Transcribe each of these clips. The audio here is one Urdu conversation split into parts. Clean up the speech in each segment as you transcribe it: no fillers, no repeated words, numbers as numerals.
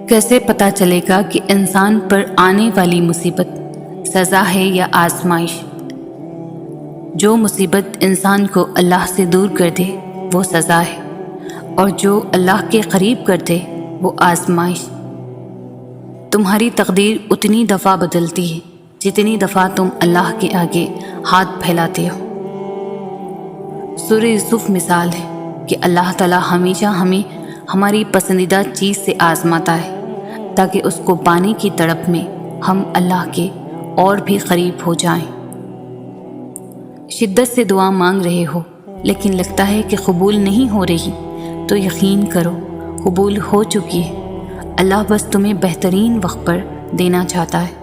کیسے پتہ چلے گا کہ انسان پر آنے والی مصیبت سزا ہے یا آزمائش؟ جو مصیبت انسان کو اللہ سے دور کر دے وہ سزا ہے، اور جو اللہ کے قریب کر دے وہ آزمائش۔ تمہاری تقدیر اتنی دفعہ بدلتی ہے جتنی دفعہ تم اللہ کے آگے ہاتھ پھیلاتے ہو۔ سورہ یوسف مثال ہے کہ اللہ تعالیٰ ہمیشہ ہمیں ہماری پسندیدہ چیز سے آزماتا ہے تاکہ اس کو پانے کی تڑپ میں ہم اللہ کے اور بھی قریب ہو جائیں۔ شدت سے دعا مانگ رہے ہو لیکن لگتا ہے کہ قبول نہیں ہو رہی، تو یقین کرو قبول ہو چکی ہے۔ اللہ بس تمہیں بہترین وقت پر دینا چاہتا ہے۔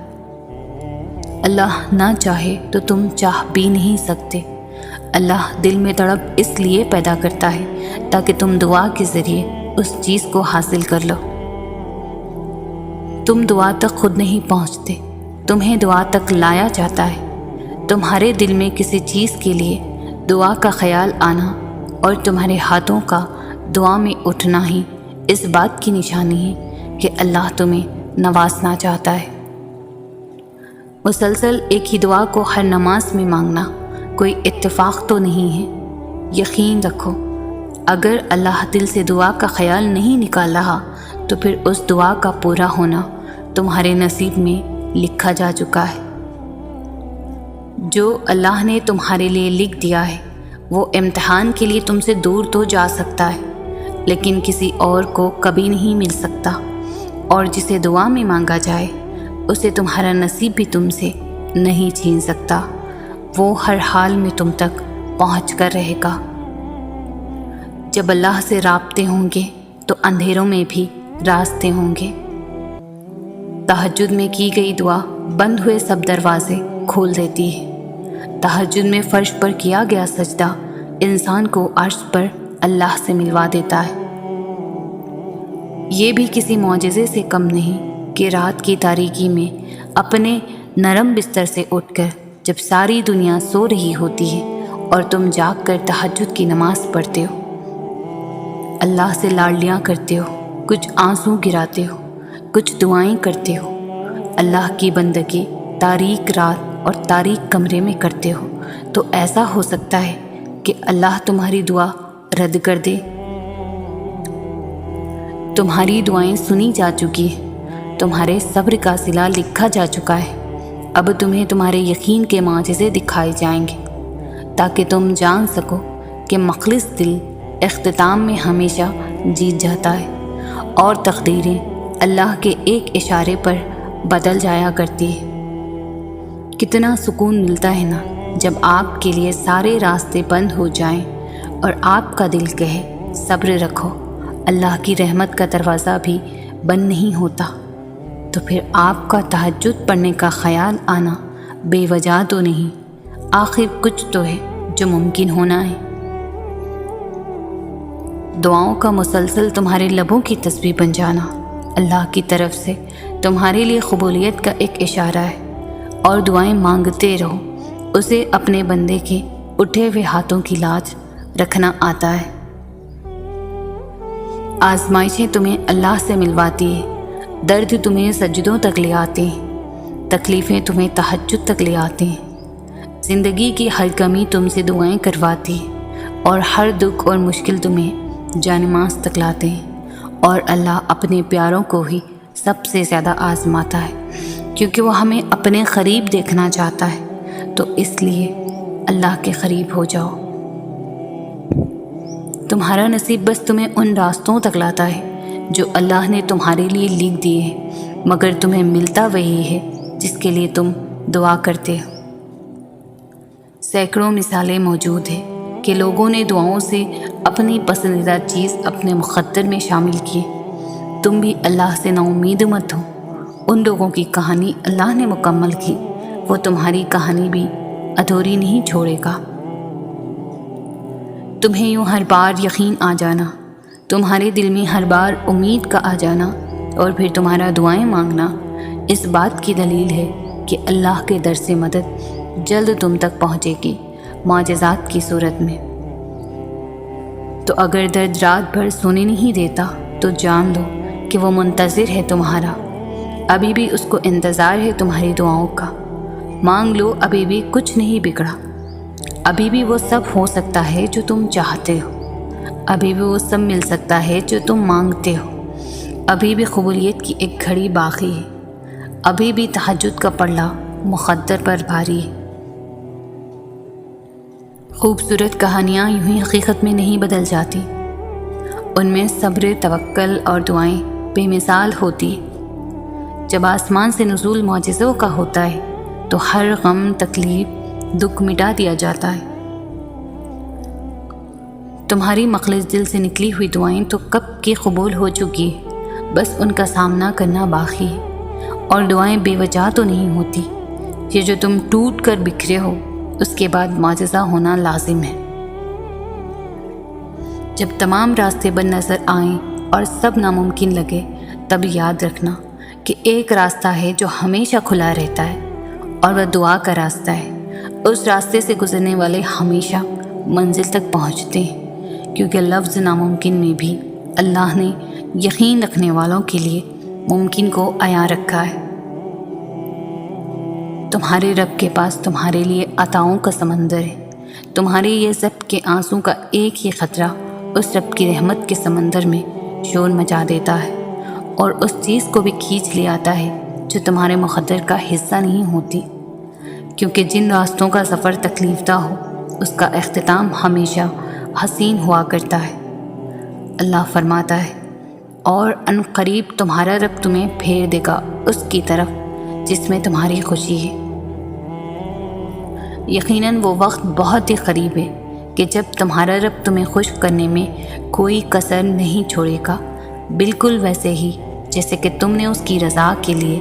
اللہ نہ چاہے تو تم چاہ بھی نہیں سکتے۔ اللہ دل میں تڑپ اس لیے پیدا کرتا ہے تاکہ تم دعا کے ذریعے اس چیز کو حاصل کر لو۔ تم دعا تک خود نہیں پہنچتے، تمہیں دعا تک لایا جاتا ہے۔ تمہارے دل میں کسی چیز کے لیے دعا کا خیال آنا اور تمہارے ہاتھوں کا دعا میں اٹھنا ہی اس بات کی نشانی ہے کہ اللہ تمہیں نوازنا چاہتا ہے۔ مسلسل ایک ہی دعا کو ہر نماز میں مانگنا کوئی اتفاق تو نہیں ہے۔ یقین رکھو اگر اللہ دل سے دعا کا خیال نہیں نکال رہا تو پھر اس دعا کا پورا ہونا تمہارے نصیب میں لکھا جا چکا ہے۔ جو اللہ نے تمہارے لیے لکھ دیا ہے وہ امتحان کے لیے تم سے دور تو جا سکتا ہے لیکن کسی اور کو کبھی نہیں مل سکتا، اور جسے دعا میں مانگا جائے اسے تمہارا نصیب بھی تم سے نہیں چھین سکتا۔ وہ ہر حال میں تم تک پہنچ کر رہے گا۔ جب اللہ سے رابطے ہوں گے تو اندھیروں میں بھی راستے ہوں گے۔ تہجد میں کی گئی دعا بند ہوئے سب دروازے کھول دیتی ہے۔ تہجد میں فرش پر کیا گیا سجدہ انسان کو عرش پر اللہ سے ملوا دیتا ہے۔ یہ بھی کسی معجزے سے کم نہیں کہ رات کی تاریکی میں اپنے نرم بستر سے اٹھ کر جب ساری دنیا سو رہی ہوتی ہے اور تم جاگ کر تہجد کی نماز پڑھتے ہو، اللہ سے لاڈلیاں کرتے ہو، کچھ آنسو گراتے ہو، کچھ دعائیں کرتے ہو، اللہ کی بندگی تاریک رات اور تاریک کمرے میں کرتے ہو، تو ایسا ہو سکتا ہے کہ اللہ تمہاری دعا رد کر دے۔ تمہاری دعائیں سنی جا چکی ہیں، تمہارے صبر کا صلہ لکھا جا چکا ہے۔ اب تمہیں تمہارے یقین کے معجزے دکھائے جائیں گے تاکہ تم جان سکو کہ مخلص دل اختتام میں ہمیشہ جیت جاتا ہے، اور تقدیریں اللہ کے ایک اشارے پر بدل جایا کرتی ہے۔ کتنا سکون ملتا ہے نا جب آپ کے لیے سارے راستے بند ہو جائیں اور آپ کا دل کہے صبر رکھو، اللہ کی رحمت کا دروازہ بھی بند نہیں ہوتا۔ تو پھر آپ کا تہجد پڑھنے کا خیال آنا بے وجہ تو نہیں، آخر کچھ تو ہے جو ممکن ہونا ہے۔ دعاؤں کا مسلسل تمہارے لبوں کی تسبیح بن جانا اللہ کی طرف سے تمہارے لیے قبولیت کا ایک اشارہ ہے، اور دعائیں مانگتے رہو، اسے اپنے بندے کے اٹھے ہوئے ہاتھوں کی لاج رکھنا آتا ہے۔ آزمائشیں تمہیں اللہ سے ملواتی ہیں، درد تمہیں سجدوں تک لے آتے ہیں، تکلیفیں تمہیں تہجد تک لے آتے ہیں، زندگی کی ہر کمی تم سے دعائیں کرواتی ہے، اور ہر دکھ اور مشکل تمہیں جانماز تک لاتے ہیں۔ اور اللہ اپنے پیاروں کو ہی سب سے زیادہ آزماتا ہے کیونکہ وہ ہمیں اپنے قریب دیکھنا چاہتا ہے، تو اس لیے اللہ کے قریب ہو جاؤ۔ تمہارا نصیب بس تمہیں ان راستوں تک لاتا ہے جو اللہ نے تمہارے لیے لکھ دیے ہیں، مگر تمہیں ملتا وہی ہے جس کے لیے تم دعا کرتے ہو۔ سینکڑوں مثالیں موجود ہیں کہ لوگوں نے دعاؤں سے اپنی پسندیدہ چیز اپنے مقدر میں شامل کی۔ تم بھی اللہ سے نا امید مت ہو، ان لوگوں کی کہانی اللہ نے مکمل کی، وہ تمہاری کہانی بھی ادھوری نہیں چھوڑے گا۔ تمہیں یوں ہر بار یقین آ جانا، تمہارے دل میں ہر بار امید کا آ جانا، اور پھر تمہارا دعائیں مانگنا اس بات کی دلیل ہے کہ اللہ کے در سے مدد جلد تم تک پہنچے گی معجزات کی صورت میں۔ تو اگر درد رات بھر سونے نہیں دیتا تو جان لو کہ وہ منتظر ہے تمہارا، ابھی بھی اس کو انتظار ہے تمہاری دعاؤں کا۔ مانگ لو، ابھی بھی کچھ نہیں بگڑا، ابھی بھی وہ سب ہو سکتا ہے جو تم چاہتے ہو، ابھی بھی وہ سب مل سکتا ہے جو تم مانگتے ہو، ابھی بھی قبولیت کی ایک گھڑی باقی ہے، ابھی بھی تہجد کا پڑھنا مقدر پر بھاری ہے۔ خوبصورت کہانیاں یوں ہی حقیقت میں نہیں بدل جاتی، ان میں صبر، توکل اور دعائیں بے مثال ہوتی ہیں۔ جب آسمان سے نزول معجزوں کا ہوتا ہے تو ہر غم، تکلیف، دکھ مٹا دیا جاتا ہے۔ تمہاری مخلص دل سے نکلی ہوئی دعائیں تو کب کی قبول ہو چکی ہیں، بس ان کا سامنا کرنا باقی ہے۔ اور دعائیں بے وجہ تو نہیں ہوتی، یہ جو تم ٹوٹ کر بکھرے ہو اس کے بعد معجزہ ہونا لازم ہے۔ جب تمام راستے بند نظر آئیں اور سب ناممکن لگے، تب یاد رکھنا کہ ایک راستہ ہے جو ہمیشہ کھلا رہتا ہے، اور وہ دعا کا راستہ ہے۔ اس راستے سے گزرنے والے ہمیشہ منزل تک پہنچتے ہیں، کیونکہ لفظ ناممکن میں بھی اللہ نے یقین رکھنے والوں کے لیے ممکن کو عیاں رکھا ہے۔ تمہارے رب کے پاس تمہارے لیے عطاؤں کا سمندر ہے، تمہارے یہ ضبط کے آنسوں کا ایک ہی خطرہ اس رب کی رحمت کے سمندر میں شور مچا دیتا ہے، اور اس چیز کو بھی کھینچ لے آتا ہے جو تمہارے مقدر کا حصہ نہیں ہوتی، کیونکہ جن راستوں کا سفر تکلیف دہ ہو اس کا اختتام ہمیشہ حسین ہوا کرتا ہے۔ اللہ فرماتا ہے، اور ان قریب تمہارا رب تمہیں پھیر دے گا اس کی طرف جس میں تمہاری خوشی ہے۔ یقیناً وہ وقت بہت ہی قریب ہے کہ جب تمہارا رب تمہیں خوش کرنے میں کوئی کسر نہیں چھوڑے گا، بالکل ویسے ہی جیسے کہ تم نے اس کی رضا کے لیے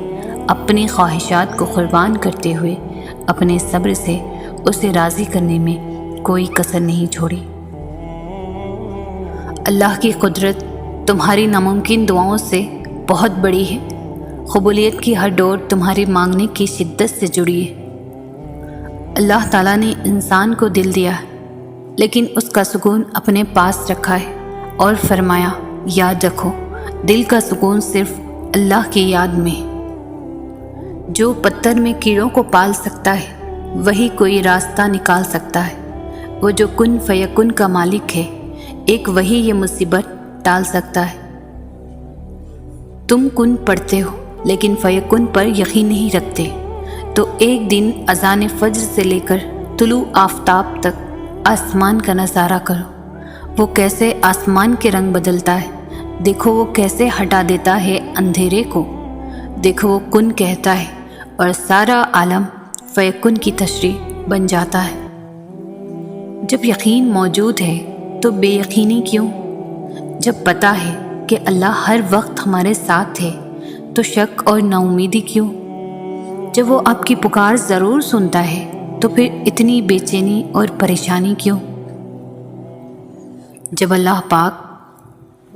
اپنی خواہشات کو قربان کرتے ہوئے اپنے صبر سے اسے راضی کرنے میں کوئی کسر نہیں چھوڑی۔ اللہ کی قدرت تمہاری ناممکن دعاؤں سے بہت بڑی ہے، قبولیت کی ہر ڈور تمہاری مانگنے کی شدت سے جڑی ہے۔ اللہ تعالیٰ نے انسان کو دل دیا ہے، لیکن اس کا سکون اپنے پاس رکھا ہے، اور فرمایا، یاد رکھو دل کا سکون صرف اللہ کی یاد میں ہے۔ جو پتھر میں کیڑوں کو پال سکتا ہے وہی کوئی راستہ نکال سکتا ہے، وہ جو کن فیکن کا مالک ہے ایک وہی یہ مصیبت ٹال سکتا ہے۔ تم کن پڑھتے ہو لیکن فیکن پر یقین نہیں رکھتے، تو ایک دن اذان فجر سے لے کر طلوع آفتاب تک آسمان کا نظارہ کرو، وہ کیسے آسمان کے رنگ بدلتا ہے، دیکھو وہ کیسے ہٹا دیتا ہے اندھیرے کو، دیکھو وہ کن کہتا ہے اور سارا عالم فیکن کی تشریح بن جاتا ہے۔ جب یقین موجود ہے تو بے یقینی کیوں؟ جب پتہ ہے کہ اللہ ہر وقت ہمارے ساتھ ہے تو شک اور نا امیدی کیوں؟ جب وہ آپ کی پکار ضرور سنتا ہے تو پھر اتنی بے چینی اور پریشانی کیوں؟ جب اللہ پاک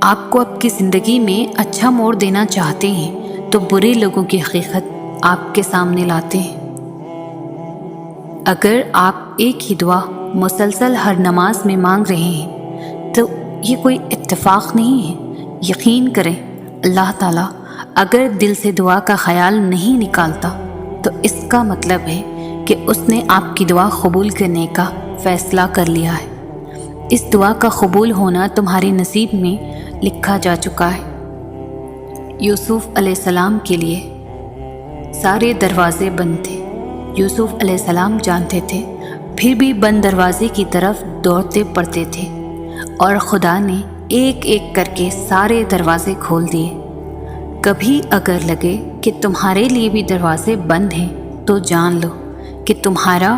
آپ کو آپ کی زندگی میں اچھا موڑ دینا چاہتے ہیں تو برے لوگوں کی حقیقت آپ کے سامنے لاتے ہیں۔ اگر آپ ایک ہی دعا مسلسل ہر نماز میں مانگ رہے ہیں تو یہ کوئی اتفاق نہیں ہے۔ یقین کریں اللہ تعالیٰ اگر دل سے دعا کا خیال نہیں نکالتا تو اس کا مطلب ہے کہ اس نے آپ کی دعا قبول کرنے کا فیصلہ کر لیا ہے۔ اس دعا کا قبول ہونا تمہارے نصیب میں لکھا جا چکا ہے۔ یوسف علیہ السلام کے لیے سارے دروازے بند تھے، یوسف علیہ السلام جانتے تھے، پھر بھی بند دروازے کی طرف دوڑتے پڑتے تھے، اور خدا نے ایک ایک کر کے سارے دروازے کھول دیے۔ کبھی اگر لگے کہ تمہارے لیے بھی دروازے بند ہیں تو جان لو کہ تمہارا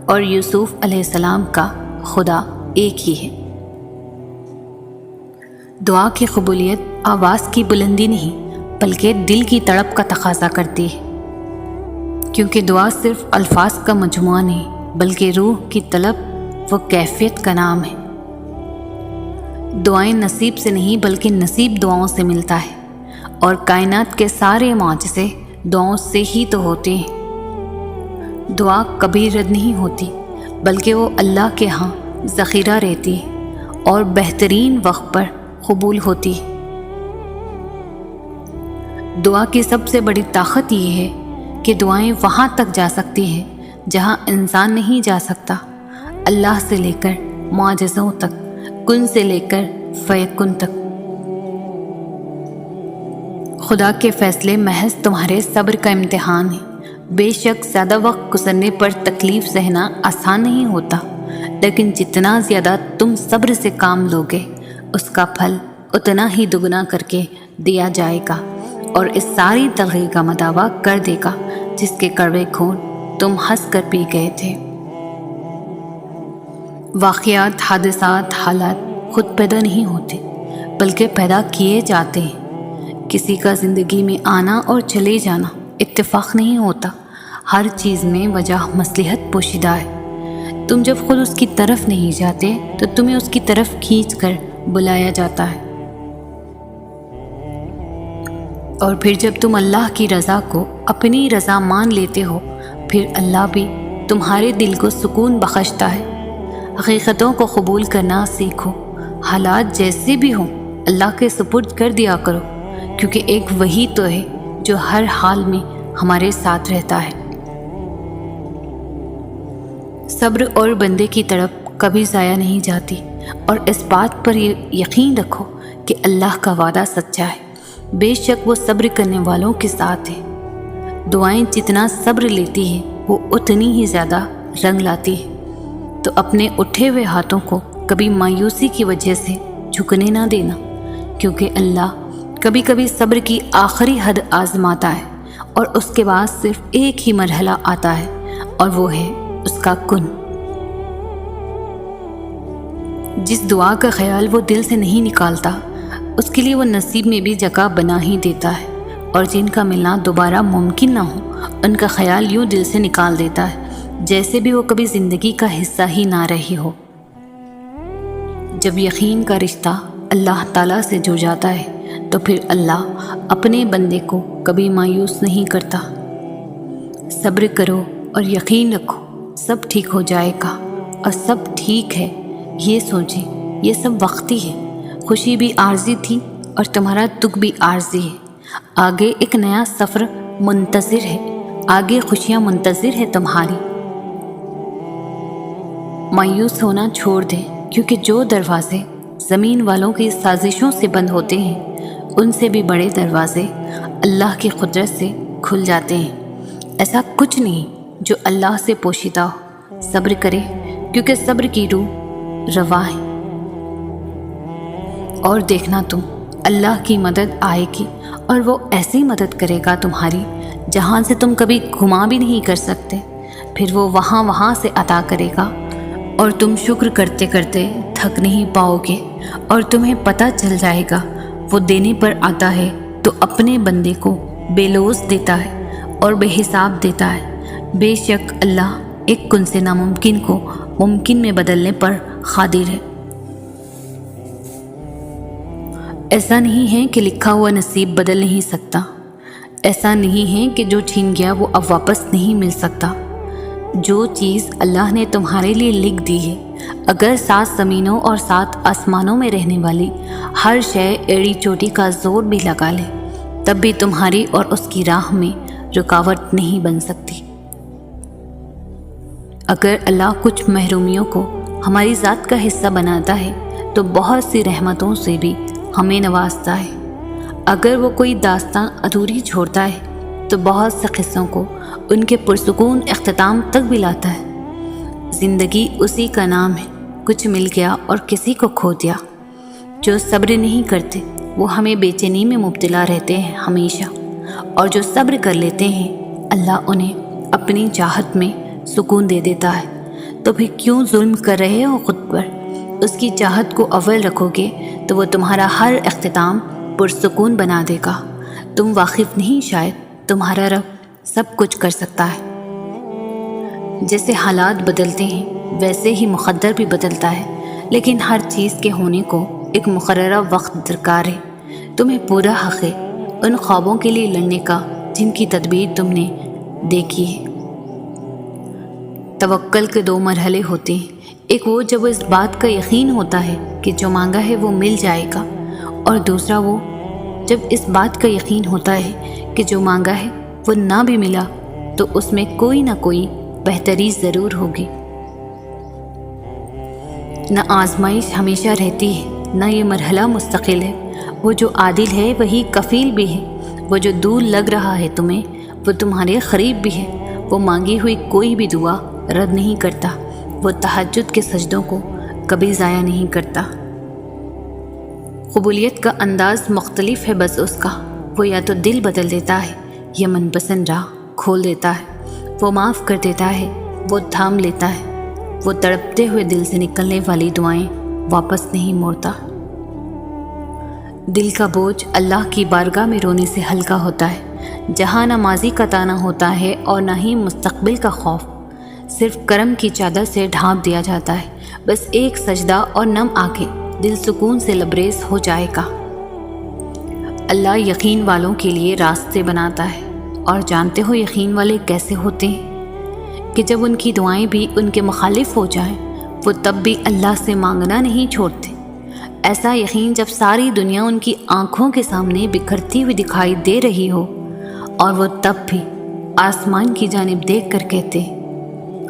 اور یوسف علیہ السلام کا خدا ایک ہی ہے۔ دعا کی قبولیت آواز کی بلندی نہیں بلکہ دل کی تڑپ کا تقاضا کرتی ہے، کیونکہ دعا صرف الفاظ کا مجموعہ نہیں بلکہ روح کی طلب و کیفیت کا نام ہے۔ دعائیں نصیب سے نہیں بلکہ نصیب دعاؤں سے ملتا ہے، اور کائنات کے سارے معجزے دعاؤں سے ہی تو ہوتے ہیں۔ دعا کبھی رد نہیں ہوتی، بلکہ وہ اللہ کے ہاں ذخیرہ رہتی ہے اور بہترین وقت پر قبول ہوتی ہے۔ دعا کی سب سے بڑی طاقت یہ ہے کہ دعائیں وہاں تک جا سکتی ہیں جہاں انسان نہیں جا سکتا، اللہ سے لے کر معجزوں تک، کن سے لے کر فیکن تک۔ خدا کے فیصلے محض تمہارے صبر کا امتحان ہے۔ بے شک زیادہ وقت گزرنے پر تکلیف سہنا آسان نہیں ہوتا، لیکن جتنا زیادہ تم صبر سے کام لوگے اس کا پھل اتنا ہی دگنا کر کے دیا جائے گا، اور اس ساری تلخی کا مداوع کر دے گا جس کے کڑوے خون تم ہنس کر پی گئے تھے۔ واقعات، حادثات، حالات خود پیدا نہیں ہوتے بلکہ پیدا کیے جاتے ہیں۔ کسی کا زندگی میں آنا اور چلے جانا اتفاق نہیں ہوتا، ہر چیز میں وجہ مصلحت پوشیدہ ہے۔ تم جب خود اس کی طرف نہیں جاتے تو تمہیں اس کی طرف کھینچ کر بلایا جاتا ہے، اور پھر جب تم اللہ کی رضا کو اپنی رضا مان لیتے ہو، پھر اللہ بھی تمہارے دل کو سکون بخشتا ہے۔ حقیقتوں کو قبول کرنا سیکھو، حالات جیسے بھی ہوں اللہ کے سپرد کر دیا کرو، کیونکہ ایک وہی تو ہے جو ہر حال میں ہمارے ساتھ رہتا ہے۔ صبر اور بندے کی تڑپ کبھی ضائع نہیں جاتی، اور اس بات پر یقین رکھو کہ اللہ کا وعدہ سچا ہے، بے شک وہ صبر کرنے والوں کے ساتھ ہے۔ دعائیں جتنا صبر لیتی ہیں وہ اتنی ہی زیادہ رنگ لاتی ہے، تو اپنے اٹھے ہوئے ہاتھوں کو کبھی مایوسی کی وجہ سے جھکنے نہ دینا، کیونکہ اللہ کبھی کبھی صبر کی آخری حد آزماتا ہے، اور اس کے بعد صرف ایک ہی مرحلہ آتا ہے، اور وہ ہے اس کا کن۔ جس دعا کا خیال وہ دل سے نہیں نکالتا اس کے لیے وہ نصیب میں بھی جگہ بنا ہی دیتا ہے، اور جن کا ملنا دوبارہ ممکن نہ ہو ان کا خیال یوں دل سے نکال دیتا ہے جیسے بھی وہ کبھی زندگی کا حصہ ہی نہ رہی ہو۔ جب یقین کا رشتہ اللہ تعالیٰ سے جڑ جاتا ہے تو پھر اللہ اپنے بندے کو کبھی مایوس نہیں کرتا۔ صبر کرو اور یقین رکھو سب ٹھیک ہو جائے گا، اور سب ٹھیک ہے یہ سوچیں یہ سب وقتی ہے، خوشی بھی عارضی تھی اور تمہارا دکھ بھی عارضی ہے، آگے ایک نیا سفر منتظر ہے، آگے خوشیاں منتظر ہے تمہاری۔ مایوس ہونا چھوڑ دیں، کیونکہ جو دروازے زمین والوں کی سازشوں سے بند ہوتے ہیں ان سے بھی بڑے دروازے اللہ کی قدرت سے کھل جاتے ہیں۔ ایسا کچھ نہیں جو اللہ سے پوشیدہ ہو۔ صبر کرے کیونکہ صبر کی روح رواں ہے، اور دیکھنا تم اللہ کی مدد آئے گی، اور وہ ایسی مدد کرے گا تمہاری جہاں سے تم کبھی گھما بھی نہیں کر سکتے، پھر وہ وہاں سے عطا کرے گا، اور تم شکر کرتے کرتے تھک نہیں پاؤ گے، اور تمہیں پتہ چل جائے گا وہ دینے پر آتا ہے تو اپنے بندے کو بے لوث دیتا ہے اور بے حساب دیتا ہے۔ بے شک اللہ ایک کن سے ناممکن کو ممکن میں بدلنے پر قادر ہے۔ ایسا نہیں ہے کہ لکھا ہوا نصیب بدل نہیں سکتا، ایسا نہیں ہے کہ جو چھین گیا وہ اب واپس نہیں مل سکتا۔ جو چیز اللہ نے تمہارے لیے لکھ دی ہے، اگر 7 زمینوں اور 7 آسمانوں میں رہنے والی ہر شے ایڑی چوٹی کا زور بھی لگا لے، تب بھی تمہاری اور اس کی راہ میں رکاوٹ نہیں بن سکتی۔ اگر اللہ کچھ محرومیوں کو ہماری ذات کا حصہ بناتا ہے تو بہت سی رحمتوں سے بھی ہمیں نوازتا ہے۔ اگر وہ کوئی داستان ادھوری چھوڑتا ہے تو بہت سے قصوں کو ان کے پرسکون اختتام تک بھی لاتا ہے۔ زندگی اسی کا نام ہے، کچھ مل گیا اور کسی کو کھو دیا۔ جو صبر نہیں کرتے وہ ہمیں بے چینی میں مبتلا رہتے ہیں ہمیشہ، اور جو صبر کر لیتے ہیں اللہ انہیں اپنی چاہت میں سکون دے دیتا ہے۔ تو پھر کیوں ظلم کر رہے ہو خود پر؟ اس کی چاہت کو اول رکھو گے تو وہ تمہارا ہر اختتام پرسکون بنا دے گا۔ تم واقف نہیں شاید تمہارا رب سب کچھ کر سکتا ہے۔ جیسے حالات بدلتے ہیں ویسے ہی مقدر بھی بدلتا ہے، لیکن ہر چیز کے ہونے کو ایک مقررہ وقت درکار ہے۔ تمہیں پورا حق ہے ان خوابوں کے لیے لڑنے کا جن کی تدبیر تم نے دیکھی ہے۔ توکل کے 2 مرحلے ہوتے ہیں، ایک وہ جب اس بات کا یقین ہوتا ہے کہ جو مانگا ہے وہ مل جائے گا، اور دوسرا وہ جب اس بات کا یقین ہوتا ہے کہ جو مانگا ہے وہ نہ بھی ملا تو اس میں کوئی نہ کوئی بہتری ضرور ہوگی۔ نہ آزمائش ہمیشہ رہتی ہے، نہ یہ مرحلہ مستقل ہے۔ وہ جو عادل ہے وہی کفیل بھی ہے، وہ جو دور لگ رہا ہے تمہیں وہ تمہارے قریب بھی ہے۔ وہ مانگی ہوئی کوئی بھی دعا رد نہیں کرتا، وہ تہجد کے سجدوں کو کبھی ضائع نہیں کرتا۔ قبولیت کا انداز مختلف ہے بس اس کا، وہ یا تو دل بدل دیتا ہے یا من پسند راہ کھول دیتا ہے، وہ معاف کر دیتا ہے، وہ تھام لیتا ہے، وہ تڑپتے ہوئے دل سے نکلنے والی دعائیں واپس نہیں موڑتا۔ دل کا بوجھ اللہ کی بارگاہ میں رونے سے ہلکا ہوتا ہے، جہاں نہ ماضی کا تانا ہوتا ہے اور نہ ہی مستقبل کا خوف، صرف کرم کی چادر سے ڈھانپ دیا جاتا ہے۔ بس ایک سجدہ اور نم آنکھیں، دل سکون سے لبریز ہو جائے گا۔ اللہ یقین والوں کے لیے راستے بناتا ہے، اور جانتے ہو یقین والے کیسے ہوتے ہیں؟ کہ جب ان کی دعائیں بھی ان کے مخالف ہو جائیں وہ تب بھی اللہ سے مانگنا نہیں چھوڑتے۔ ایسا یقین جب ساری دنیا ان کی آنکھوں کے سامنے بکھرتی ہوئی دکھائی دے رہی ہو، اور وہ تب بھی آسمان کی جانب دیکھ کر کہتے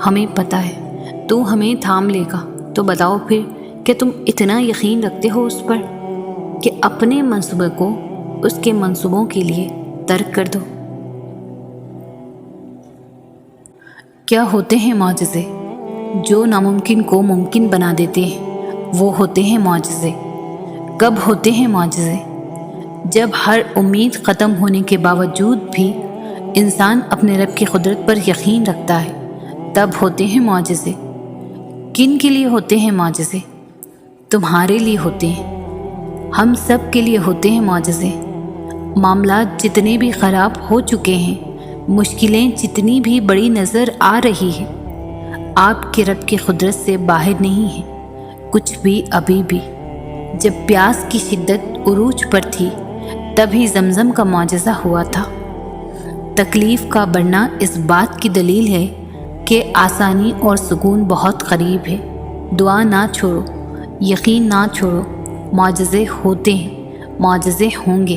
ہمیں پتہ ہے تو ہمیں تھام لے گا، تو بتاؤ پھر کہ تم اتنا یقین رکھتے ہو اس پر کہ اپنے منصوبے کو اس کے منصوبوں کے لیے ترک کر دو۔ کیا ہوتے ہیں معجزے؟ جو ناممکن کو ممکن بنا دیتے ہیں وہ ہوتے ہیں معجزے۔ کب ہوتے ہیں معجزے؟ جب ہر امید ختم ہونے کے باوجود بھی انسان اپنے رب کی قدرت پر یقین رکھتا ہے، تب ہوتے ہیں معجزے۔ کن کے لیے ہوتے ہیں معجزے؟ تمہارے لیے ہوتے ہیں، ہم سب کے لیے ہوتے ہیں معجزے۔ معاملات جتنے بھی خراب ہو چکے ہیں، مشکلیں جتنی بھی بڑی نظر آ رہی ہیں، آپ کے رب کی قدرت سے باہر نہیں ہیں کچھ بھی ابھی بھی۔ جب پیاس کی شدت عروج پر تھی تبھی زمزم کا معجزہ ہوا تھا۔ تکلیف کا بڑھنا اس بات کی دلیل ہے کہ آسانی اور سکون بہت قریب ہے۔ دعا نہ چھوڑو، یقین نہ چھوڑو، معجزے ہوتے ہیں، معجزے ہوں گے۔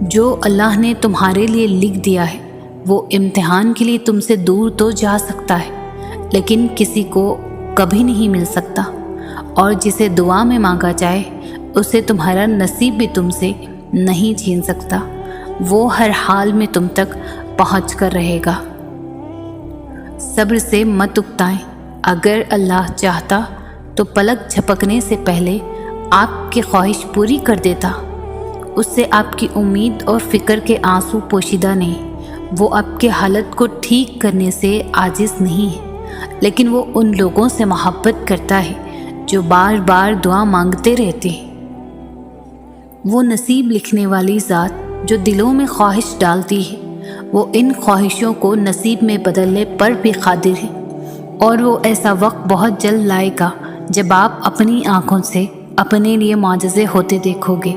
جو اللہ نے تمہارے لیے لکھ دیا ہے وہ امتحان کے لیے تم سے دور تو جا سکتا ہے لیکن کسی کو کبھی نہیں مل سکتا، اور جسے دعا میں مانگا جائے اسے تمہارا نصیب بھی تم سے نہیں چھین سکتا، وہ ہر حال میں تم تک پہنچ کر رہے گا۔ صبر سے مت اکتائیں، اگر اللہ چاہتا تو پلک جھپکنے سے پہلے آپ کی خواہش پوری کر دیتا۔ اس سے آپ کی امید اور فکر کے آنسو پوشیدہ نہیں، وہ آپ کے حالت کو ٹھیک کرنے سے عاجز نہیں ہے، لیکن وہ ان لوگوں سے محبت کرتا ہے جو بار بار دعا مانگتے رہتے ہیں۔ وہ نصیب لکھنے والی ذات جو دلوں میں خواہش ڈالتی ہے، وہ ان خواہشوں کو نصیب میں بدلنے پر بھی قادر ہے، اور وہ ایسا وقت بہت جلد لائے گا جب آپ اپنی آنکھوں سے اپنے لیے معجزے ہوتے دیکھو گے۔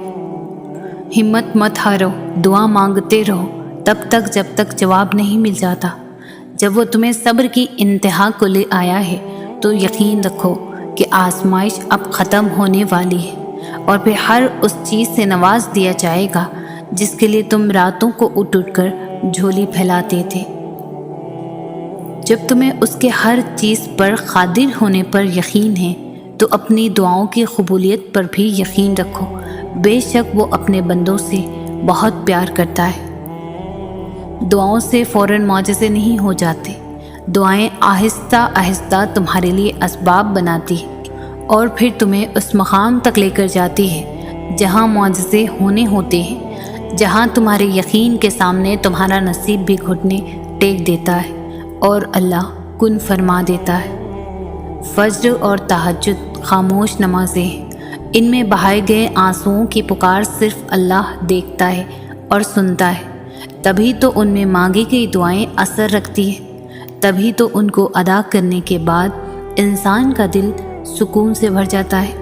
ہمت مت ہارو، دعا مانگتے رہو تب تک جب تک جواب نہیں مل جاتا۔ جب وہ تمہیں صبر کی انتہا کو لے آیا ہے تو یقین رکھو کہ آزمائش اب ختم ہونے والی ہے، اور پھر ہر اس چیز سے نواز دیا جائے گا جس کے لیے تم راتوں کو اٹھ اٹھ کر جھولی پھیلاتے تھے۔ جب تمہیں اس کے ہر چیز پر قادر ہونے پر یقین ہے تو اپنی دعاؤں کی قبولیت پر بھی یقین رکھو، بے شک وہ اپنے بندوں سے بہت پیار کرتا ہے۔ دعاؤں سے فوراً معجزے نہیں ہو جاتے، دعائیں آہستہ آہستہ تمہارے لیے اسباب بناتی ہیں اور پھر تمہیں اس مقام تک لے کر جاتی ہے جہاں معجزے ہونے ہوتے ہیں، جہاں تمہارے یقین کے سامنے تمہارا نصیب بھی گھٹنے ٹیک دیتا ہے اور اللہ کن فرما دیتا ہے۔ فجر اور تہجد خاموش نمازیں ہیں، ان میں بہائے گئے آنسوؤں کی پکار صرف اللہ دیکھتا ہے اور سنتا ہے، تبھی تو ان میں مانگی گئی دعائیں اثر رکھتی ہیں، تبھی تو ان کو ادا کرنے کے بعد انسان کا دل سکون سے بھر جاتا ہے۔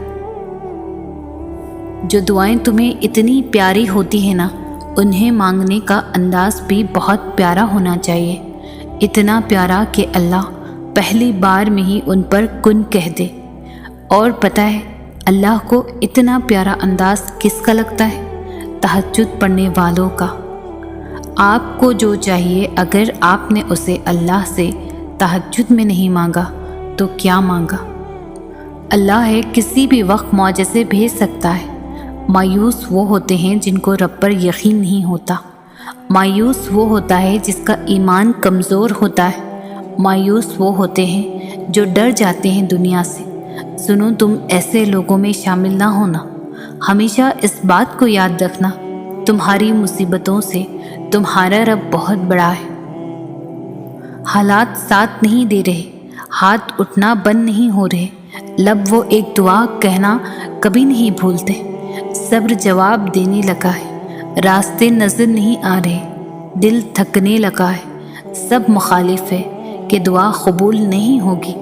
جو دعائیں تمہیں اتنی پیاری ہوتی ہیں نا، انہیں مانگنے کا انداز بھی بہت پیارا ہونا چاہیے۔ اتنا پیارا کہ اللہ پہلی بار میں ہی ان پر کن کہہ دے۔ اور پتہ ہے اللہ کو اتنا پیارا انداز کس کا لگتا ہے؟ تہجد پڑھنے والوں کا۔ آپ کو جو چاہیے اگر آپ نے اسے اللہ سے تہجد میں نہیں مانگا تو کیا مانگا؟ اللہ ہے کسی بھی وقت معجزے بھیج سکتا ہے۔ مایوس وہ ہوتے ہیں جن کو رب پر یقین نہیں ہوتا۔ مایوس وہ ہوتا ہے جس کا ایمان کمزور ہوتا ہے۔ مایوس وہ ہوتے ہیں جو ڈر جاتے ہیں دنیا سے۔ سنو، تم ایسے لوگوں میں شامل نہ ہونا۔ ہمیشہ اس بات کو یاد رکھنا، تمہاری مصیبتوں سے تمہارا رب بہت بڑا ہے۔ حالات ساتھ نہیں دے رہے، ہاتھ اٹھنا بند نہیں ہو رہے، لب وہ ایک دعا کہنا کبھی نہیں بھولتے، صبر جواب دینے لگا ہے، راستے نظر نہیں آ رہے، دل تھکنے لگا ہے، سب مخالف ہے کہ دعا قبول نہیں ہوگی،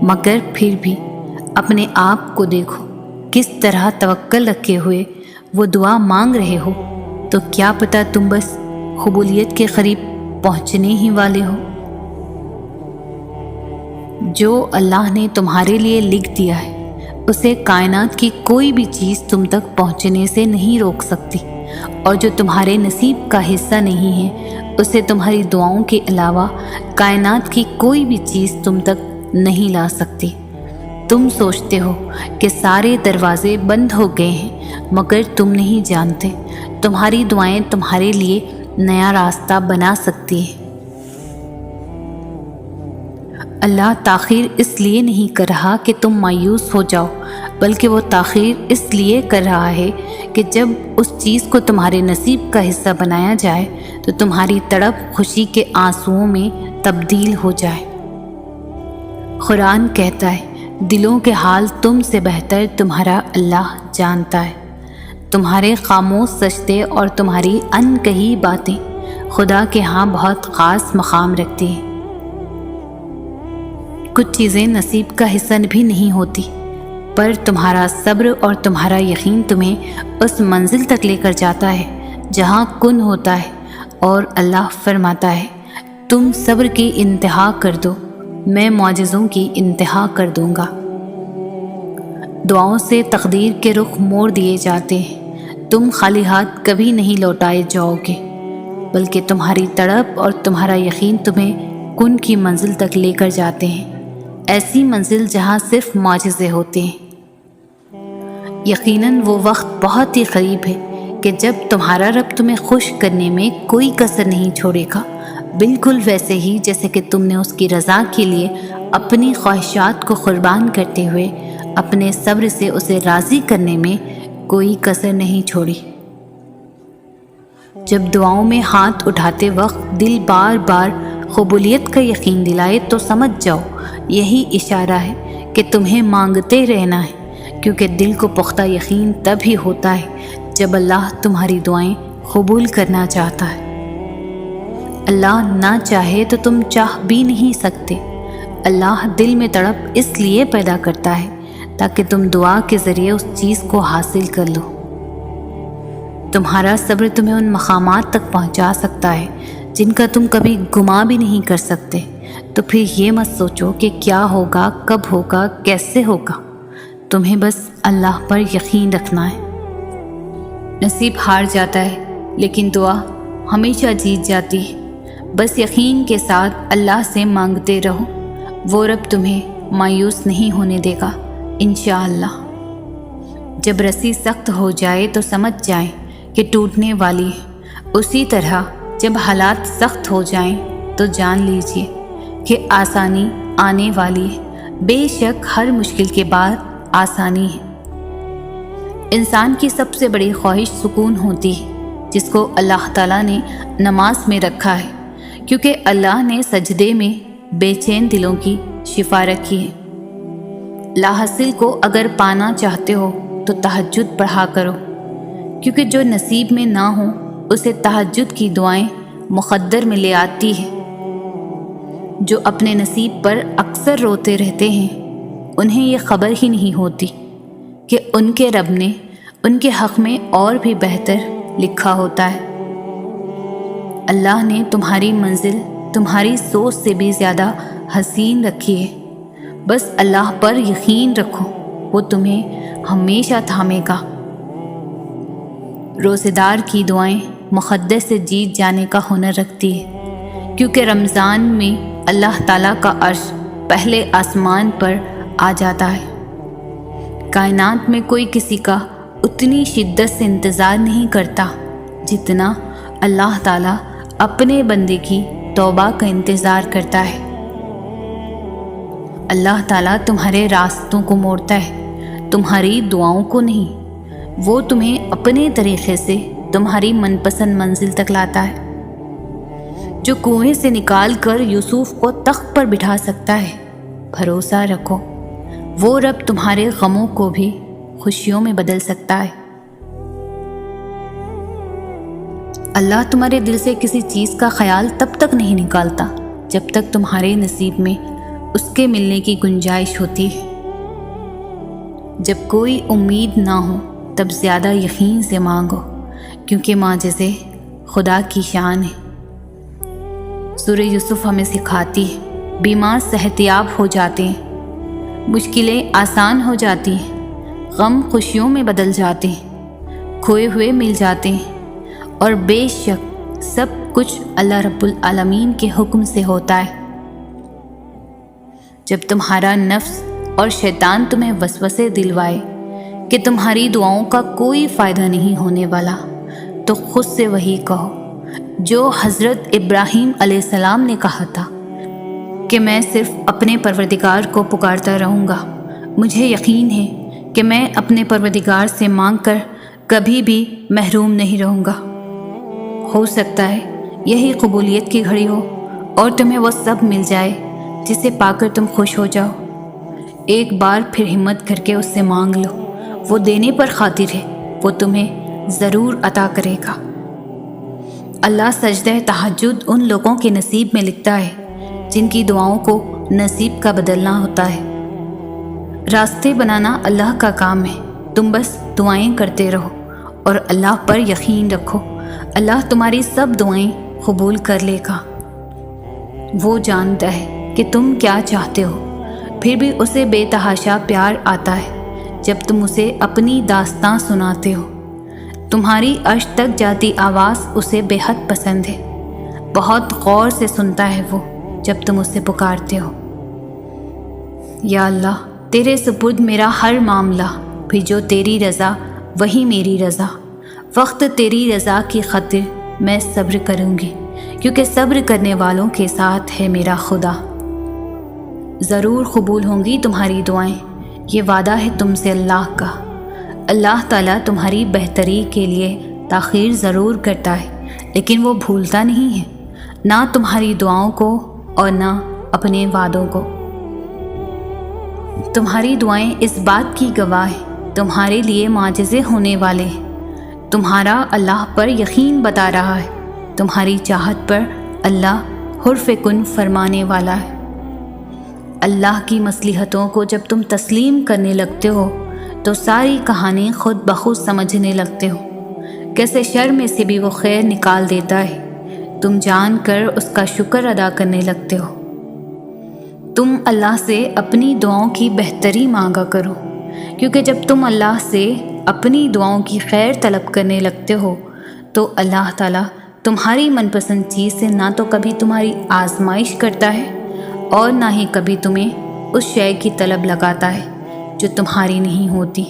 مگر پھر بھی اپنے آپ کو دیکھو کس طرح توکل رکھے ہوئے وہ دعا مانگ رہے ہو، تو کیا پتہ تم بس قبولیت کے قریب پہنچنے ہی والے ہو۔ جو اللہ نے تمہارے لیے لکھ دیا ہے اسے کائنات کی کوئی بھی چیز تم تک پہنچنے سے نہیں روک سکتی، اور جو تمہارے نصیب کا حصہ نہیں ہے اسے تمہاری دعاؤں کے علاوہ کائنات کی کوئی بھی چیز تم تک نہیں لا سکتی۔ تم سوچتے ہو کہ سارے دروازے بند ہو گئے ہیں، مگر تم نہیں جانتے تمہاری دعائیں تمہارے لیے نیا راستہ بنا سکتی ہیں۔ اللہ تاخیر اس لیے نہیں کر رہا کہ تم مایوس ہو جاؤ، بلکہ وہ تاخیر اس لیے کر رہا ہے کہ جب اس چیز کو تمہارے نصیب کا حصہ بنایا جائے تو تمہاری تڑپ خوشی کے آنسوؤں میں تبدیل ہو جائے۔ قرآن کہتا ہے دلوں کے حال تم سے بہتر تمہارا اللہ جانتا ہے۔ تمہارے خاموش سجدے اور تمہاری ان کہی باتیں خدا کے ہاں بہت خاص مقام رکھتی ہیں۔ کچھ چیزیں نصیب کا حصہ بھی نہیں ہوتی، پر تمہارا صبر اور تمہارا یقین تمہیں اس منزل تک لے کر جاتا ہے جہاں کن ہوتا ہے، اور اللہ فرماتا ہے تم صبر کی انتہا کر دو، میں معجزوں کی انتہا کر دوں گا۔ دعاؤں سے تقدیر کے رخ موڑ دیے جاتے ہیں، تم خالی ہاتھ کبھی نہیں لوٹائے جاؤ گے، بلکہ تمہاری تڑپ اور تمہارا یقین تمہیں کن کی منزل تک لے کر جاتے ہیں، ایسی منزل جہاں صرف معجزے ہوتے ہیں۔ یقیناً وہ وقت بہت ہی قریب ہے کہ جب تمہارا رب تمہیں خوش کرنے میں کوئی کسر نہیں چھوڑے گا، بالکل ویسے ہی جیسے کہ تم نے اس کی رضا کے لیے اپنی خواہشات کو قربان کرتے ہوئے اپنے صبر سے اسے راضی کرنے میں کوئی کسر نہیں چھوڑی۔ جب دعاؤں میں ہاتھ اٹھاتے وقت دل بار بار قبولیت کا یقین دلائے تو سمجھ جاؤ یہی اشارہ ہے کہ تمہیں مانگتے رہنا ہے، کیونکہ دل کو پختہ یقین تب ہی ہوتا ہے جب اللہ تمہاری دعائیں قبول کرنا چاہتا ہے۔ اللہ نہ چاہے تو تم چاہ بھی نہیں سکتے۔ اللہ دل میں تڑپ اس لیے پیدا کرتا ہے تاکہ تم دعا کے ذریعے اس چیز کو حاصل کر لو۔ تمہارا صبر تمہیں ان مقامات تک پہنچا سکتا ہے جن کا تم کبھی گمان بھی نہیں کر سکتے، تو پھر یہ مت سوچو کہ کیا ہوگا، کب ہوگا، کیسے ہوگا، تمہیں بس اللہ پر یقین رکھنا ہے۔ نصیب ہار جاتا ہے لیکن دعا ہمیشہ جیت جاتی ہے۔ بس یقین کے ساتھ اللہ سے مانگتے رہو، وہ رب تمہیں مایوس نہیں ہونے دے گا انشاءاللہ۔ جب رسی سخت ہو جائے تو سمجھ جائیں کہ ٹوٹنے والی ہے، اسی طرح جب حالات سخت ہو جائیں تو جان لیجئے کہ آسانی آنے والی ہے۔ بے شک ہر مشکل کے بعد آسانی ہے۔ انسان کی سب سے بڑی خواہش سکون ہوتی ہے، جس کو اللہ تعالیٰ نے نماز میں رکھا ہے، کیونکہ اللہ نے سجدے میں بے چین دلوں کی شفا رکھی ہے۔ لاحاصل کو اگر پانا چاہتے ہو تو تہجد پڑھا کرو، کیونکہ جو نصیب میں نہ ہو اسے تہجد کی دعائیں مقدر میں لے آتی ہے۔ جو اپنے نصیب پر اکثر روتے رہتے ہیں انہیں یہ خبر ہی نہیں ہوتی کہ ان کے رب نے ان کے حق میں اور بھی بہتر لکھا ہوتا ہے۔ اللہ نے تمہاری منزل تمہاری سوچ سے بھی زیادہ حسین رکھیے۔ بس اللہ پر یقین رکھو، وہ تمہیں ہمیشہ تھامے گا۔ روزے دار کی دعائیں مقدس سے جیت جانے کا ہنر رکھتی ہے، کیونکہ رمضان میں اللہ تعالیٰ کا عرش پہلے آسمان پر آ جاتا ہے۔ کائنات میں کوئی کسی کا اتنی شدت سے انتظار نہیں کرتا جتنا اللہ تعالیٰ اپنے بندے کی توبہ کا انتظار کرتا ہے۔ اللہ تعالیٰ تمہارے راستوں کو موڑتا ہے، تمہاری دعاؤں کو نہیں۔ وہ تمہیں اپنے طریقے سے تمہاری من پسند منزل تک لاتا ہے۔ جو کنویں سے نکال کر یوسف کو تخت پر بٹھا سکتا ہے، بھروسہ رکھو وہ رب تمہارے غموں کو بھی خوشیوں میں بدل سکتا ہے۔ اللہ تمہارے دل سے کسی چیز کا خیال تب تک نہیں نکالتا جب تک تمہارے نصیب میں اس کے ملنے کی گنجائش ہوتی ہے۔ جب کوئی امید نہ ہو تب زیادہ یقین سے مانگو، کیونکہ معجزے خدا کی شان ہے۔ سورہ یوسف ہمیں سکھاتی ہے، بیمار صحتیاب ہو جاتے ہیں، مشکلیں آسان ہو جاتی ہیں، غم خوشیوں میں بدل جاتے ہیں، کھوئے ہوئے مل جاتے ہیں، اور بے شک سب کچھ اللہ رب العالمین کے حکم سے ہوتا ہے۔ جب تمہارا نفس اور شیطان تمہیں وسوسے دلوائے کہ تمہاری دعاؤں کا کوئی فائدہ نہیں ہونے والا، تو خود سے وہی کہو جو حضرت ابراہیم علیہ السلام نے کہا تھا کہ میں صرف اپنے پروردگار کو پکارتا رہوں گا، مجھے یقین ہے کہ میں اپنے پروردگار سے مانگ کر کبھی بھی محروم نہیں رہوں گا۔ ہو سکتا ہے یہی قبولیت کی گھڑی ہو اور تمہیں وہ سب مل جائے جسے پا کر تم خوش ہو جاؤ۔ ایک بار پھر ہمت کر کے اس سے مانگ لو، وہ دینے پر قادر ہے، وہ تمہیں ضرور عطا کرے گا۔ اللہ سجدہ تہجد ان لوگوں کے نصیب میں لکھتا ہے جن کی دعاؤں کو نصیب کا بدلنا ہوتا ہے۔ راستے بنانا اللہ کا کام ہے، تم بس دعائیں کرتے رہو اور اللہ پر یقین رکھو، اللہ تمہاری سب دعائیں قبول کر لے گا۔ وہ جانتا ہے کہ تم کیا چاہتے ہو، پھر بھی اسے بے تحاشا پیار آتا ہے جب تم اسے اپنی داستاں سناتے ہو۔ تمہاری عرش تک جاتی آواز اسے بے حد پسند ہے، بہت غور سے سنتا ہے وہ جب تم اسے پکارتے ہو۔ یا اللہ، تیرے سپرد میرا ہر معاملہ، پھر جو تیری رضا وہی میری رضا۔ وقت تیری رضا کی خاطر میں صبر کروں گی، کیونکہ صبر کرنے والوں کے ساتھ ہے میرا خدا۔ ضرور قبول ہوں گی تمہاری دعائیں، یہ وعدہ ہے تم سے اللہ کا۔ اللہ تعالیٰ تمہاری بہتری کے لیے تاخیر ضرور کرتا ہے، لیکن وہ بھولتا نہیں ہے، نہ تمہاری دعاؤں کو اور نہ اپنے وعدوں کو۔ تمہاری دعائیں اس بات کی گواہ ہیں، تمہارے لیے معجزے ہونے والے ہیں۔ تمہارا اللہ پر یقین بتا رہا ہے، تمہاری چاہت پر اللہ حرف کن فرمانے والا ہے۔ اللہ کی مصلحتوں کو جب تم تسلیم کرنے لگتے ہو تو ساری کہانی خود بخود سمجھنے لگتے ہو، کیسے شر میں سے بھی وہ خیر نکال دیتا ہے، تم جان کر اس کا شکر ادا کرنے لگتے ہو۔ تم اللہ سے اپنی دعاؤں کی بہتری مانگا کرو، کیونکہ جب تم اللہ سے اپنی دعاؤں کی خیر طلب کرنے لگتے ہو تو اللہ تعالیٰ تمہاری من پسند چیز سے نہ تو کبھی تمہاری آزمائش کرتا ہے اور نہ ہی کبھی تمہیں اس شے کی طلب لگاتا ہے جو تمہاری نہیں ہوتی۔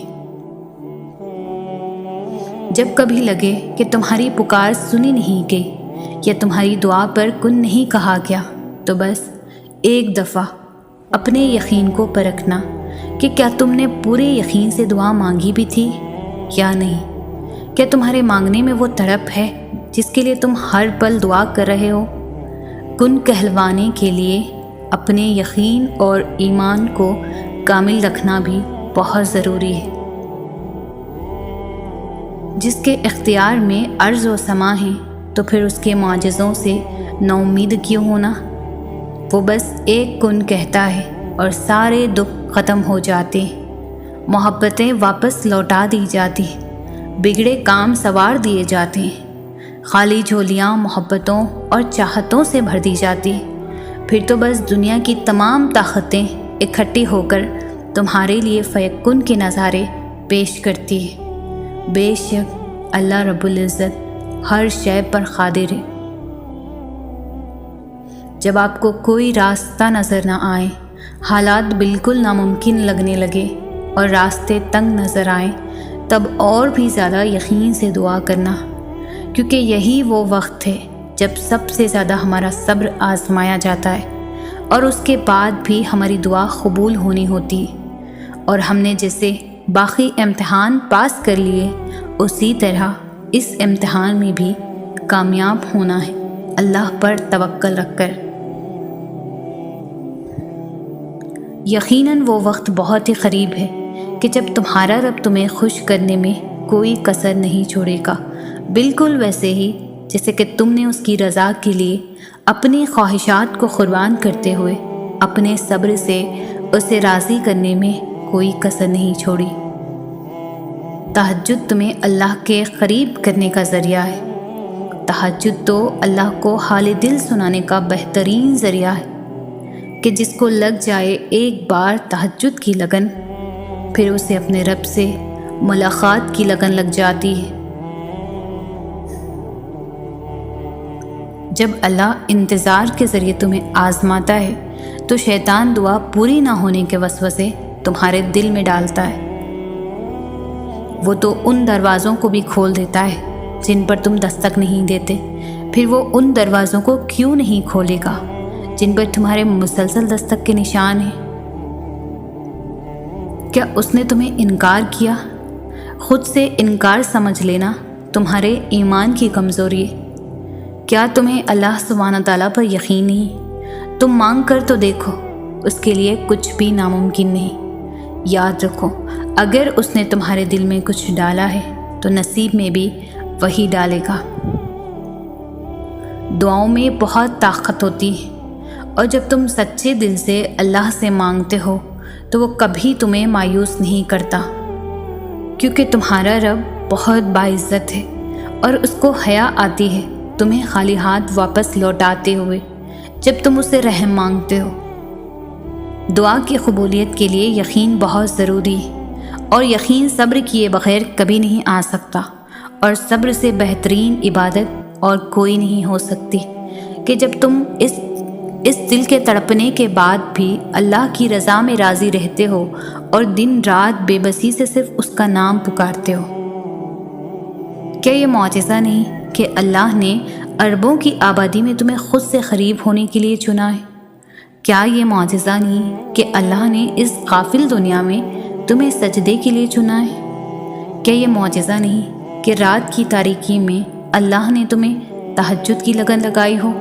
جب کبھی لگے کہ تمہاری پکار سنی نہیں گئی یا تمہاری دعا پر کن نہیں کہا گیا، تو بس ایک دفعہ اپنے یقین کو پرکھنا کہ کیا تم نے پورے یقین سے دعا مانگی بھی تھی یا نہیں۔ کیا تمہارے مانگنے میں وہ تڑپ ہے جس کے لیے تم ہر پل دعا کر رہے ہو؟ کن کہلوانے کے لیے اپنے یقین اور ایمان کو کامل رکھنا بھی بہت ضروری ہے۔ جس کے اختیار میں ارض و سما ہے تو پھر اس کے معجزوں سے نا امید کیوں ہونا؟ وہ بس ایک کن کہتا ہے اور سارے دکھ ختم ہو جاتے ہیں، محبتیں واپس لوٹا دی جاتی ہیں، بگڑے کام سوار دیے جاتے ہیں، خالی جھولیاں محبتوں اور چاہتوں سے بھر دی جاتی ہیں، پھر تو بس دنیا کی تمام طاقتیں اکٹھی ہو کر تمہارے لیے فیکن کے نظارے پیش کرتی ہے۔ بے شک اللہ رب العزت ہر شے پر قادر ہے۔ جب آپ کو کوئی راستہ نظر نہ آئے، حالات بالکل ناممکن لگنے لگے اور راستے تنگ نظر آئیں، تب اور بھی زیادہ یقین سے دعا کرنا، کیونکہ یہی وہ وقت ہے جب سب سے زیادہ ہمارا صبر آزمایا جاتا ہے، اور اس کے بعد بھی ہماری دعا قبول ہونی ہوتی ہے، اور ہم نے جیسے باقی امتحان پاس کر لیے اسی طرح اس امتحان میں بھی کامیاب ہونا ہے، اللہ پر توکل رکھ کر۔ یقیناً وہ وقت بہت ہی قریب ہے کہ جب تمہارا رب تمہیں خوش کرنے میں کوئی کسر نہیں چھوڑے گا، بالکل ویسے ہی جیسے کہ تم نے اس کی رضا کے لیے اپنی خواہشات کو قربان کرتے ہوئے اپنے صبر سے اسے راضی کرنے میں کوئی کسر نہیں چھوڑی۔ تہجد تمہیں اللہ کے قریب کرنے کا ذریعہ ہے۔ تہجد تو اللہ کو حال دل سنانے کا بہترین ذریعہ ہے کہ جس کو لگ جائے ایک بار تہجد کی لگن، پھر اسے اپنے رب سے ملاقات کی لگن لگ جاتی ہے۔ جب اللہ انتظار کے ذریعے تمہیں آزماتا ہے تو شیطان دعا پوری نہ ہونے کے وسوسے تمہارے دل میں ڈالتا ہے۔ وہ تو ان دروازوں کو بھی کھول دیتا ہے جن پر تم دستک نہیں دیتے، پھر وہ ان دروازوں کو کیوں نہیں کھولے گا جن پر تمہارے مسلسل دستک کے نشان ہیں؟ کیا اس نے تمہیں انکار کیا؟ خود سے انکار سمجھ لینا تمہارے ایمان کی کمزوری ہے۔ کیا تمہیں اللہ سبحانہ تعالیٰ پر یقین نہیں؟ تم مانگ کر تو دیکھو، اس کے لیے کچھ بھی ناممکن نہیں۔ یاد رکھو، اگر اس نے تمہارے دل میں کچھ ڈالا ہے تو نصیب میں بھی وہی ڈالے گا۔ دعاؤں میں بہت طاقت ہوتی ہے، اور جب تم سچے دل سے اللہ سے مانگتے ہو تو وہ کبھی تمہیں مایوس نہیں کرتا، کیونکہ تمہارا رب بہت باعزت ہے اور اس کو حیا آتی ہے تمہیں خالی ہاتھ واپس لوٹاتے ہوئے جب تم اسے رحم مانگتے ہو۔ دعا کی قبولیت کے لیے یقین بہت ضروری ہے، اور یقین صبر کیے بغیر کبھی نہیں آ سکتا، اور صبر سے بہترین عبادت اور کوئی نہیں ہو سکتی کہ جب تم اس دل کے تڑپنے کے بعد بھی اللہ کی رضا میں راضی رہتے ہو اور دن رات بے بسی سے صرف اس کا نام پکارتے ہو۔ کیا یہ معجزہ نہیں کہ اللہ نے اربوں کی آبادی میں تمہیں خود سے قریب ہونے کے لیے چنا ہے؟ کیا یہ معجزہ نہیں کہ اللہ نے اس غافل دنیا میں تمہیں سجدے کے لیے چنا ہے؟ کیا یہ معجزہ نہیں کہ رات کی تاریکی میں اللہ نے تمہیں تہجد کی لگن لگائی ہو؟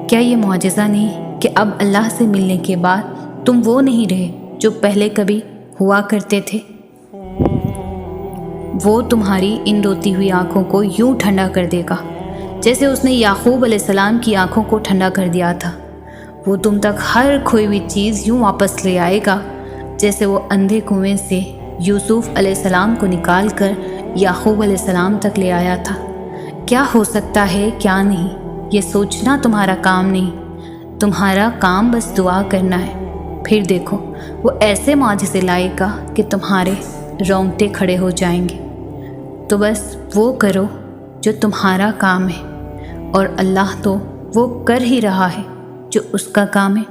کیا یہ معجزہ نہیں کہ اب اللہ سے ملنے کے بعد تم وہ نہیں رہے جو پہلے کبھی ہوا کرتے تھے؟ وہ تمہاری ان روتی ہوئی آنکھوں کو یوں ٹھنڈا کر دے گا جیسے اس نے یعقوب علیہ السلام کی آنکھوں کو ٹھنڈا کر دیا تھا۔ وہ تم تک ہر کھوئی ہوئی چیز یوں واپس لے آئے گا جیسے وہ اندھے کنویں سے یوسف علیہ السلام کو نکال کر یعقوب علیہ السلام تک لے آیا تھا۔ کیا ہو سکتا ہے کیا نہیں، یہ سوچنا تمہارا کام نہیں، تمہارا کام بس دعا کرنا ہے۔ پھر دیکھو وہ ایسے معجزے لائے گا کہ تمہارے رونگٹے کھڑے ہو جائیں گے۔ تو بس وہ کرو جو تمہارا کام ہے، اور اللہ تو وہ کر ہی رہا ہے جو اس کا کام ہے۔